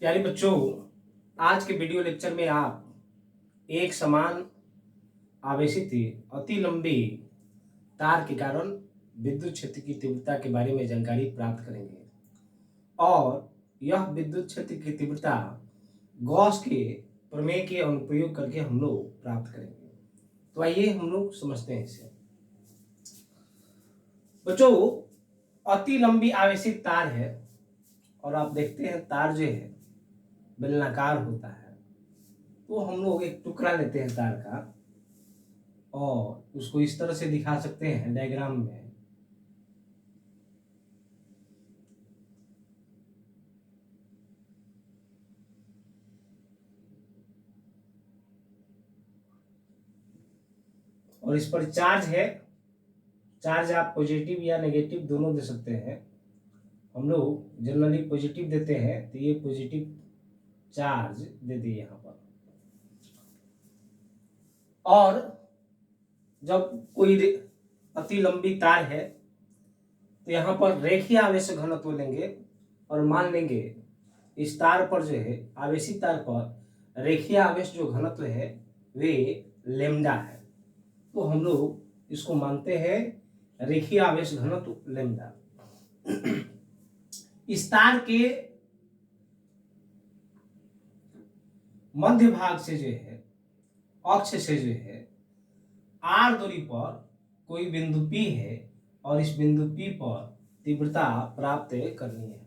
प्यारे बच्चों, आज के वीडियो लेक्चर में आप एक समान आवेशित अति लंबी तार के कारण विद्युत क्षेत्र की तीव्रता के बारे में जानकारी प्राप्त करेंगे और यह विद्युत क्षेत्र की तीव्रता गॉस के प्रमेय के अनुप्रयोग करके हम लोग प्राप्त करेंगे। तो आइए हम लोग समझते हैं इसे। बच्चों, अति लंबी आवेशित तार है और आप देखते हैं तार जो है बेलनाकार होता है। तो हम लोग एक टुकड़ा लेते हैं तार का और उसको इस तरह से दिखा सकते हैं डायग्राम में। और इस पर चार्ज है। चार्ज आप पॉजिटिव या नेगेटिव दोनों दे सकते हैं। हम लोग जनरली पॉजिटिव देते हैं, तो ये पॉजिटिव चार्ज दे दिए यहाँ पर। और जब कोई अति लंबी तार है तो यहाँ पर रेखीय आवेश घनत्व लेंगे और मान लेंगे इस तार पर जो है आवेशित तार पर रेखीय आवेश जो घनत्व है वे लेम्डा है। तो हम लोग इसको मानते हैं रेखीय आवेश घनत्व लेम्डा। इस तार के मध्य भाग से जो है अक्ष से जो है आर दूरी पर कोई बिंदु P है और इस बिंदु P पर तीव्रता प्राप्त करनी है।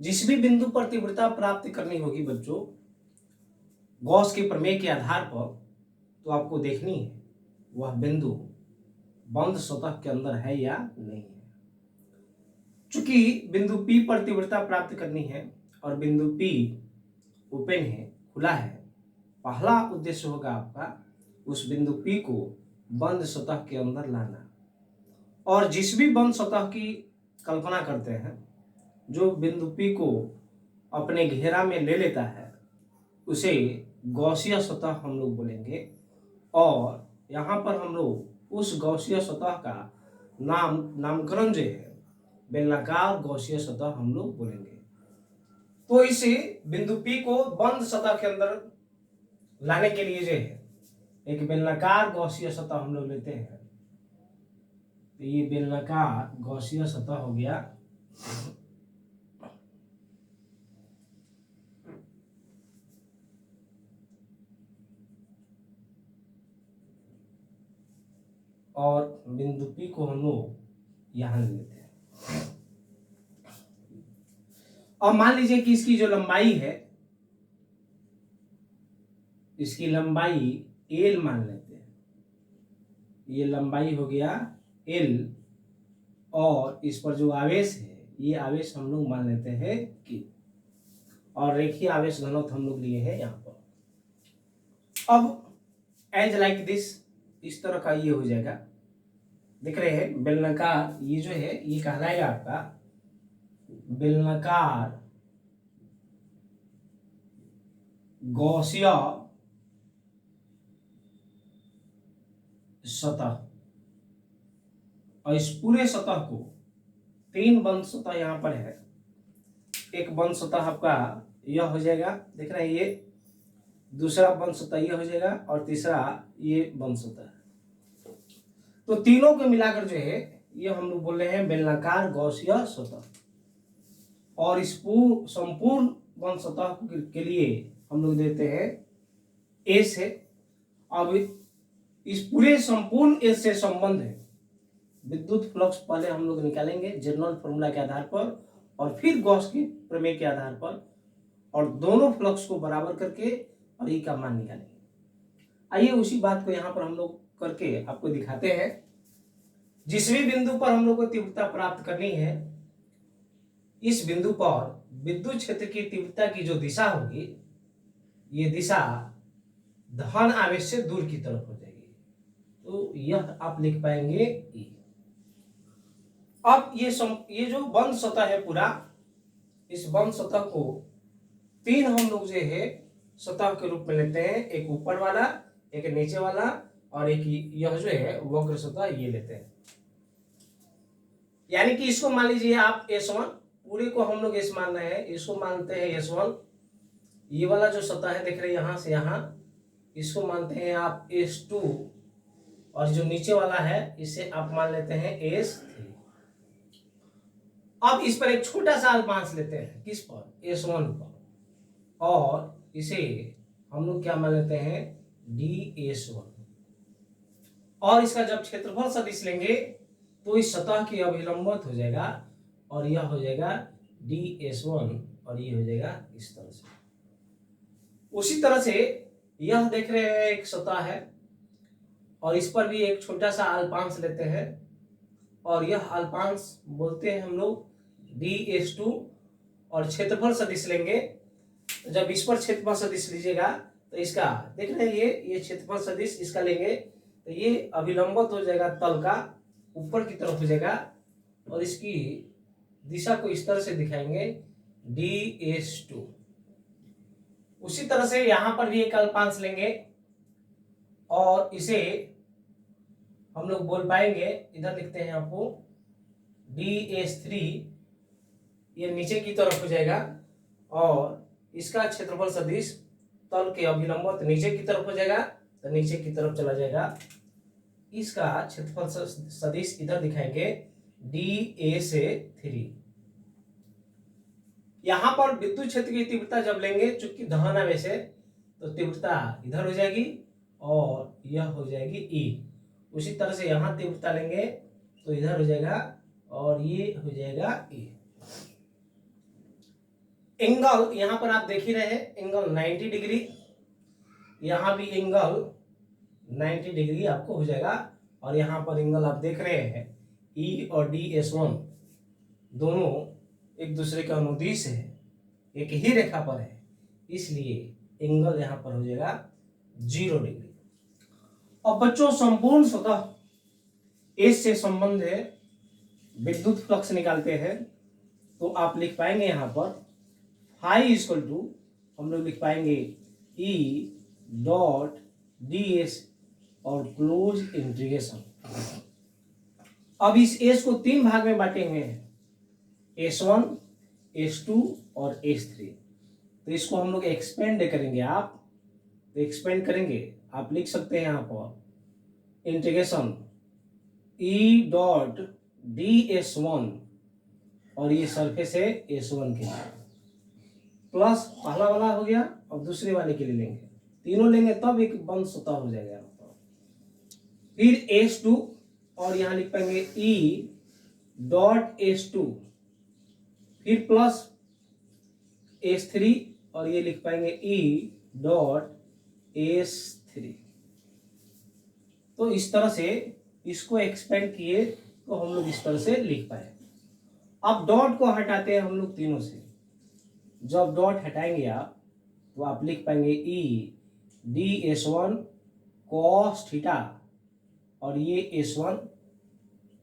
जिस भी बिंदु पर तीव्रता प्राप्त करनी होगी बच्चों, गॉस के प्रमेय के आधार पर, तो आपको देखनी है वह बिंदु बंद सतह के अंदर है या नहीं है। चूंकि बिंदु P पर तीव्रता प्राप्त करनी है और बिंदु P ओपन है, खुला है, पहला उद्देश्य होगा आपका उस बिंदु P को बंद सतह के अंदर लाना। और जिस भी बंद सतह की कल्पना करते हैं, जो बिंदु P को अपने घेरा में ले लेता है, उसे गॉसिय सतह हम लोग बोलेंगे। और यहाँ पर हम लोग उस गॉसिय सतह का नामकरण जो है बेलनाकार गॉसिय सतह हम लोग बोलेंगे। तो इसे बिंदु P को बंद सतह के अंदर लाने के लिए जो है एक बेलनाकार गॉसिय सतह हम लोग लेते हैं। तो ये बेलनाकार गॉसिय सतह हो गया। और बिंदु P को हम लोग यहां लेते हैं। अब मान लीजिए कि इसकी जो लंबाई है, इसकी लंबाई L मान लेते हैं। ये लंबाई हो गया L और इस पर जो आवेश है ये आवेश हम लोग मान लेते हैं Q। और रेखीय आवेश घनत्व हम लोग लिए हैं यहाँ पर। अब एज लाइक दिस, इस तरह का ये हो जाएगा। देख रहे हैं बेलनाकार, ये जो है ये कहलाएगा आपका बेलनाकार गॉसिय सतह। और इस पूरे सतह को तीन बंद सतह यहां पर है। एक बंद सतह आपका यह हो जाएगा, देख रहे हैं ये, दूसरा बंद सतह यह हो जाएगा और तीसरा ये बंद सतह। तो तीनों को मिलाकर जो है ये हम लोग बोल रहे हैं बेलनाकार गॉसिय सतह। और इस संपूर्ण बंद सतह के लिए हम लोग देते हैं A से। अब इस पूरे संपूर्ण A से संबंध है विद्युत फ्लक्स पहले हम लोग निकालेंगे जनरल फॉर्मूला के आधार पर और फिर गॉस के प्रमेय के आधार पर, और दोनों फ्लक्स को बराबर करके और E का मान निकालेंगे। आइए उसी बात को यहाँ पर हम लोग करके आपको दिखाते हैं। जिस भी बिंदु पर हम लोग को तीव्रता प्राप्त करनी है, इस बिंदु पर विद्युत क्षेत्र की तीव्रता की जो दिशा होगी, ये दिशा धन आवेश से दूर की तरफ हो जाएगी। तो यह आप लिख पाएंगे E। अब ये जो बंद सतह है पूरा, इस बंद सतह को तीन हम लोग जो है सतह के रूप में लेते हैं। एक ऊपर वाला, एक नीचे वाला और एक यह जो है वक्र सतह, ये लेते हैं। यानी कि इसको मान लीजिए आप S1, पूरे को हम लोग एस मान रहे हैं, इसको मानते हैं S1। ये वाला जो सतह है देख रहे हैं यहाँ से यहाँ, इसको मानते हैं आप S2, और जो नीचे वाला है इसे आप मान लेते हैं S3। अब इस पर एक छोटा सा अल्पांश लेते हैं, किस पर, S1 पर, और इसे हम लोग क्या मान लेते हैं, DS1। और इसका जब क्षेत्रफल सदिश लेंगे तो इस सतह की अभिलंबवत हो जाएगा, और यह हो जाएगा DS1, और ये हो जाएगा इस तरह से। उसी तरह से यह देख रहे हैं एक सतह है, और इस पर भी एक छोटा सा अल्पांश लेते हैं, और यह अल्पांश बोलते हैं हम लोग DS2, और क्षेत्रफल सदिश लेंगे। जब इस पर क्षेत्रफल सदिश लीजिएगा तो इसका देख रहे हैं ये क्षेत्रफल सदिश इसका लेंगे तो ये अभिलंबत हो जाएगा, तल का ऊपर की तरफ हो जाएगा, और इसकी दिशा को इस तरह से दिखाएंगे DS2। उसी तरह से यहां पर भी एक अल्पांश लेंगे, और इसे हम लोग बोल पाएंगे, इधर लिखते हैं आपको DS3, ये नीचे की तरफ हो जाएगा, और इसका क्षेत्रफल सदिश तल के अभिलंबवत नीचे की तरफ हो जाएगा, तो नीचे की तरफ चला जाएगा। इसका क्षेत्रफल सदिश इधर दिखाएंगे DA3। यहां पर विद्युत क्षेत्र की तीव्रता जब लेंगे, चूंकि धन है वैसे, तो तीव्रता इधर हो जाएगी और यह हो जाएगी E। उसी तरह से यहां तीव्रता लेंगे तो इधर हो जाएगा और ये हो जाएगा E। एंगल यहां पर आप देख ही रहे हैं, एंगल 90 डिग्री, यहां भी एंगल 90 डिग्री आपको हो जाएगा, और यहां पर एंगल आप देख रहे हैं E और DS1 दोनों एक दूसरे के अनुदिश है, एक ही रेखा पर है, इसलिए एंगल यहां पर हो जाएगा 0 डिग्री। अब बच्चों संपूर्ण सतह एस से संबंधित विद्युत फ्लक्स निकालते हैं, तो आप लिख पाएंगे यहां पर फाई इक्वल टू, हम लोग लिख पाएंगे E डॉट DS और क्लोज इंटीग्रेशन। अब इस एस को 3 भाग में बांटे हुए हैं, S1, S2 और S3। तो इसको हम लोग एक्सपेंड करेंगे, आप तो एक्सपेंड करेंगे, आप लिख सकते हैं यहां पर इंटीग्रेशन E डॉट DS1, और ये सरफेस है S1 के लिए, प्लस पहला वाला हो गया, अब दूसरे वाले के लिए लेंगे, तीनों लेंगे तब एक बंद सतह हो जाएगा यहाँ पर। फिर S2, और यहां लिख पाएंगे E डॉट S2, फिर प्लस S3, और ये लिख पाएंगे E डॉट S3। तो इस तरह से इसको एक्सपेंड किए तो हम लोग इस तरह से लिख पाए। अब डॉट को हटाते हैं हम लोग तीनों से, जब डॉट हटाएंगे आप तो आप लिख पाएंगे E DS1 cos थीटा, और ये S1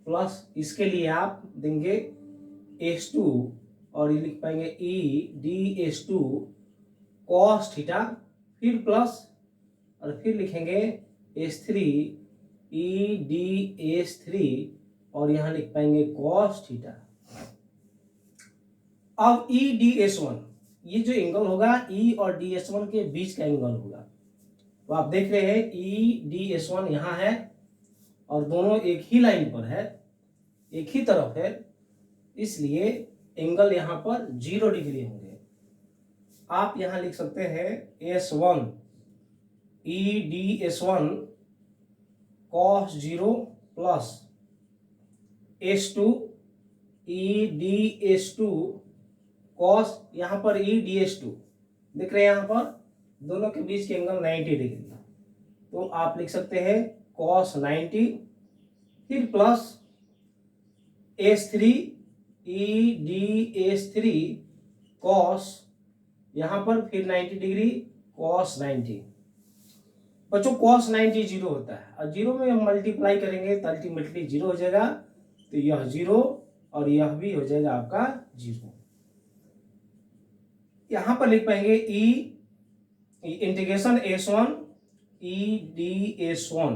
प्लस इसके लिए आप देंगे S2, और ये लिख पाएंगे E DS2 cos थीटा, फिर प्लस, और फिर लिखेंगे S3 E DS3, और यहां लिख पाएंगे cos थीटा। अब E DS1, ये जो एंगल होगा E और DS1 के बीच का एंगल होगा, तो आप देख रहे हैं E DS1 यहां है, और दोनों एक ही लाइन पर है, एक ही तरफ है, इसलिए एंगल यहां पर 0 डिग्री होंगे। आप यहां लिख सकते हैं S1 E DS1 cos 0 plus S2 E DS2 cos, यहां पर E DS2 देख रहे हैं, यहां पर दोनों के बीच के एंगल 90 डिग्री, तो आप लिख सकते हैं cos 90, फिर plus S3 E DS3 cos, यहां पर फिर 90 डिग्री cos 90। बच्चों cos 90 0 होता है, और 0 में हम मल्टीप्लाई करेंगे तो अल्टीमेटली 0 हो जाएगा, तो यह 0 और यह भी हो जाएगा आपका 0। यहां पर लिख पाएंगे E integration S1 E DS1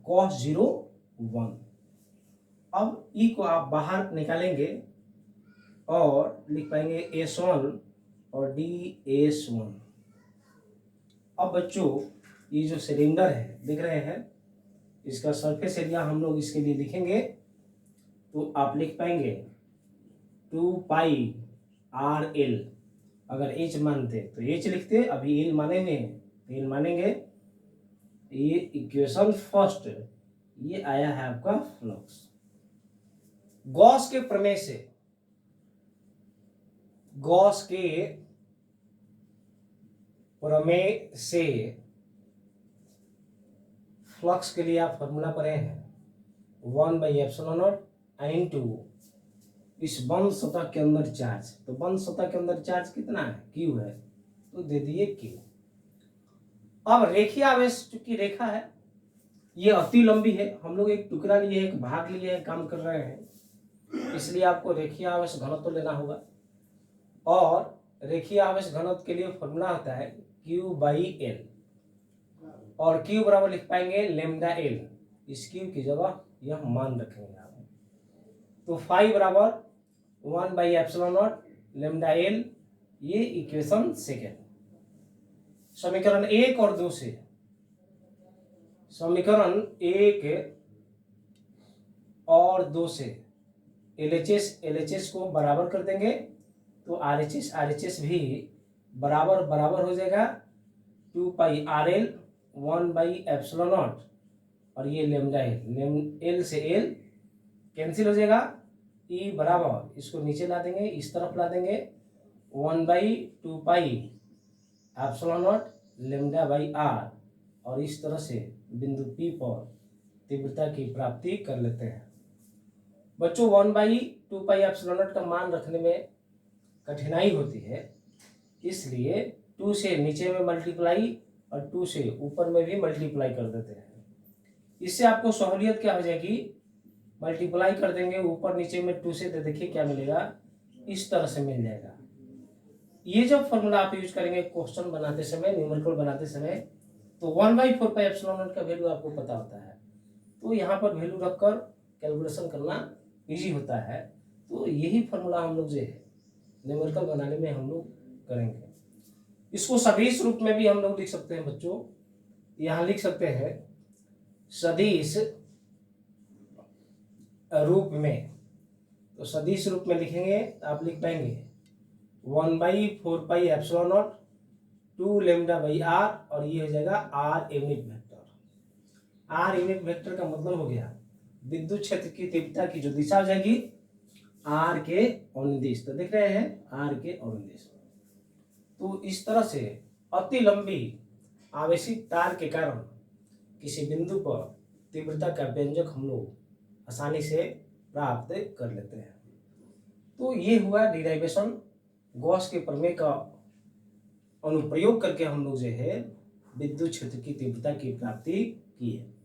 cos 0 1। अब E को आप बाहर निकालेंगे और लिख पाएंगे S1 और DS1। अब बच्चों ये जो सिलेंडर है दिख रहे हैं, इसका सरफेस एरिया हम लोग इसके लिए लिखेंगे तो आप लिख पाएंगे 2πRL। अगर एच मानते तो एच लिखते, अभी एल माने हुए हैं तो एल मानेंगे। ये इक्वेशन फर्स्ट, ये आया है आपका फ्लक्स। गॉस के प्रमेय से, गॉस के प्रमेय से फ्लक्स के लिए आप फॉर्मूला पढ़े हैं 1/ε0 इनटू इस बंद सतह के अंदर चार्ज। तो बंद सतह के अंदर चार्ज कितना है, Q है, तो दे दिए Q। अब रेखीय आवेश चूंकि रेखा है, ये अति लंबी है, हम लोग एक टुकड़ा लिए, एक भाग लिए हैं, काम कर रहे हैं, इसलिए आपको रेखीय आवेश घनत्व लेना होगा। और रेखीय आवेश घनत्व के लिए फॉर्मूला होता है Q/L, और Q बराबर लिख पाएंगे λL। इस Q की जगह यह मान रखेंगे आप, तो फाई बराबर 1/ε0 λL। ये इक्वेशन सेकेंड। समीकरण 1 और 2 से, समीकरण 1 और 2 से LHS को बराबर कर देंगे तो RHS भी बराबर बराबर हो जाएगा 2πRL 1/ε0, और ये λL से L कैंसिल हो जाएगा। E बराबर, इसको नीचे ला देंगे, इस तरफ ला देंगे 1/2πε0 λR, और इस तरह से बिंदु P पर तीव्रता की प्राप्ति कर लेते हैं। बच्चों 1/2πε0 का मान रखने में कठिनाई होती है, इसलिए 2 से नीचे में मल्टीप्लाई और 2 से ऊपर में भी मल्टीप्लाई कर देते हैं। इससे आपको सहूलियत क्या हो जाएगी, मल्टीप्लाई कर देंगे ऊपर नीचे में 2 से, तो देखिए क्या मिलेगा, इस तरह से मिल जाएगा। ये जब फॉर्मूला आप यूज करेंगे क्वेश्चन बनाते समय, न्यूमेरिकल बनाते समय, तो 1/4πε0 का वैल्यू आपको पता होता है, तो यहाँ पर वैल्यू रखकर कैलकुलेशन करना इजी होता है। तो यही फॉर्मूला हम लोग जो है न्यूमेरिकल बनाने में हम लोग करेंगे। इसको सदिश रूप में भी हम लोग लिख सकते हैं बच्चों, यहाँ लिख सकते हैं सदिश रूप में। तो सदिश रूप में लिखेंगे तो आप लिख पाएंगे 1/4πε0 2λR, और ये हो जाएगा R unit vector. R unit vector का मतलब हो गया विद्युत क्षेत्र की तीव्रता की जो दिशा हो जाएगी R के अनुदिश। तो देख रहे हैं R के अनुदिश। तो इस तरह से अति लंबी आवेशित तार के कारण किसी बिंदु पर तीव्रता का व्यंजक हम लोग आसानी से प्राप्त कर लेते हैं। तो ये हुआ डिराइवेशन, गॉस के प्रमेय का अनुप्रयोग करके हम लोग जो है विद्युत क्षेत्र की तीव्रता की प्राप्ति की है।